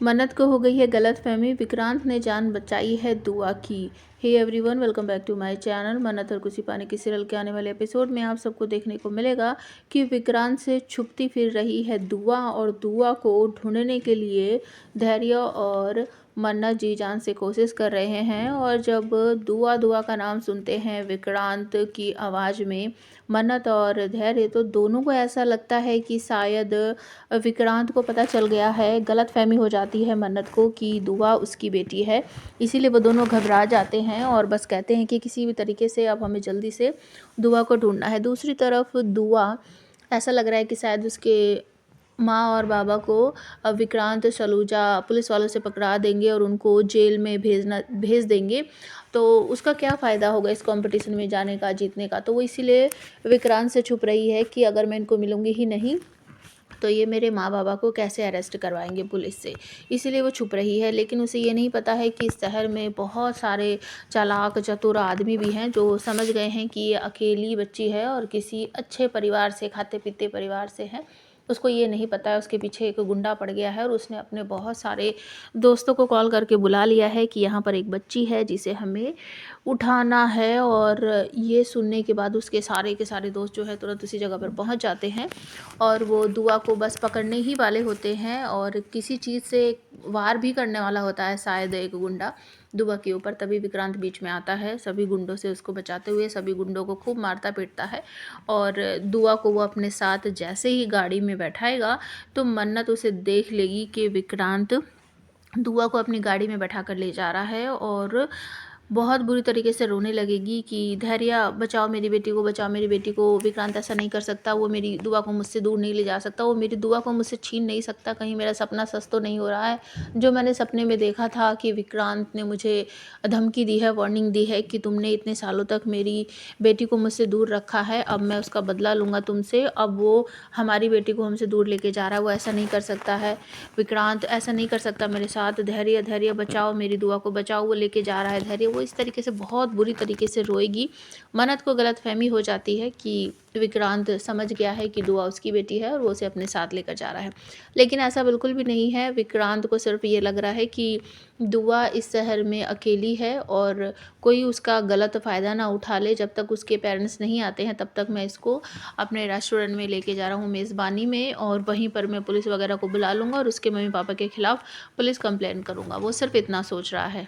मन्नत को हो गई है गलतफहमी, विक्रांत ने जान बचाई है दुआ की। Hey everyone, welcome back to my channel. Mannat और खुशी पाने की सीरियल के आने वाले एपिसोड में आप सबको देखने को मिलेगा कि विक्रांत से छुपती फिर रही है दुआ, और दुआ को ढूंढने के लिए धैर्य और मन्नत जी जान से कोशिश कर रहे हैं। और जब दुआ दुआ का नाम सुनते हैं विक्रांत की आवाज़ में मन्नत और धैर्य, तो दोनों को ऐसा लगता है कि शायद विक्रांत को पता चल गया है, गलतफहमी हो जाती है मन्नत को कि दुआ उसकी बेटी है। इसीलिए वो दोनों घबरा जाते हैं और बस कहते हैं कि किसी भी तरीके से अब हमें जल्दी से दुआ को ढूंढना है। दूसरी तरफ दुआ, ऐसा लग रहा है कि शायद उसके माँ और बाबा को विक्रांत सलूजा पुलिस वालों से पकड़ा देंगे और उनको जेल में भेज देंगे। तो उसका क्या फ़ायदा होगा इस कंपटीशन में जाने का, जीतने का। तो वो इसीलिए विक्रांत से छुप रही है कि अगर मैं इनको मिलूँगी ही नहीं तो ये मेरे माँ बाबा को कैसे अरेस्ट करवाएंगे पुलिस से। इसीलिए वो छुप रही है। लेकिन उसे ये नहीं पता है कि इस शहर में बहुत सारे चालाक चतुर आदमी भी हैं जो समझ गए हैं कि ये अकेली बच्ची है और किसी अच्छे परिवार से, खाते पीते परिवार से है। उसको ये नहीं पता है उसके पीछे एक गुंडा पड़ गया है और उसने अपने बहुत सारे दोस्तों को कॉल करके बुला लिया है कि यहाँ पर एक बच्ची है जिसे हमें उठाना है। और ये सुनने के बाद उसके सारे के सारे दोस्त जो है तुरंत उसी जगह पर पहुँच जाते हैं और वो दुआ को बस पकड़ने ही वाले होते हैं और किसी चीज़ से वार भी करने वाला होता है शायद एक गुंडा दुआ के ऊपर। तभी विक्रांत बीच में आता है सभी गुंडों से उसको बचाते हुए, सभी गुंडों को खूब मारता पीटता है। और दुआ को वो अपने साथ जैसे ही गाड़ी में बैठाएगा तो मन्नत उसे देख लेगी कि विक्रांत दुआ को अपनी गाड़ी में बैठा कर ले जा रहा है और बहुत बुरी तरीके से रोने लगेगी कि धैर्य बचाओ मेरी बेटी को, बचाओ मेरी बेटी को। विक्रांत ऐसा नहीं कर सकता, वो मेरी दुआ को मुझसे दूर नहीं ले जा सकता, वो मेरी दुआ को मुझसे छीन नहीं सकता। कहीं मेरा सपना सच तो नहीं हो रहा है। जो मैंने सपने में देखा था कि विक्रांत ने मुझे धमकी दी है, वार्निंग दी है कि तुमने इतने सालों तक मेरी बेटी को मुझसे दूर रखा है, अब मैं उसका बदला लूँगा तुमसे। अब वो हमारी बेटी को हमसे दूर लेके जा रहा है, वो ऐसा नहीं कर सकता है। विक्रांत ऐसा नहीं कर सकता मेरे साथ। धैर्य धैर्य बचाओ मेरी दुआ को, बचाओ, वो लेके जा रहा है धैर्य। वो इस तरीके से बहुत बुरी तरीके से रोएगी। मन्नत को गलतफहमी हो जाती है कि विक्रांत समझ गया है कि दुआ उसकी बेटी है और वो उसे अपने साथ लेकर जा रहा है। लेकिन ऐसा बिल्कुल भी नहीं है। विक्रांत को सिर्फ ये लग रहा है कि दुआ इस शहर में अकेली है और कोई उसका गलत फ़ायदा ना उठा ले। जब तक उसके पेरेंट्स नहीं आते हैं तब तक मैं इसको अपने रेस्टोरेंट में लेके जा रहा हूँ, मेज़बानी में, और वहीं पर मैं पुलिस वगैरह को बुला लूँगा और उसके मम्मी पापा के खिलाफ़ पुलिस कंप्लेंट करूँगा। वो सिर्फ इतना सोच रहा है।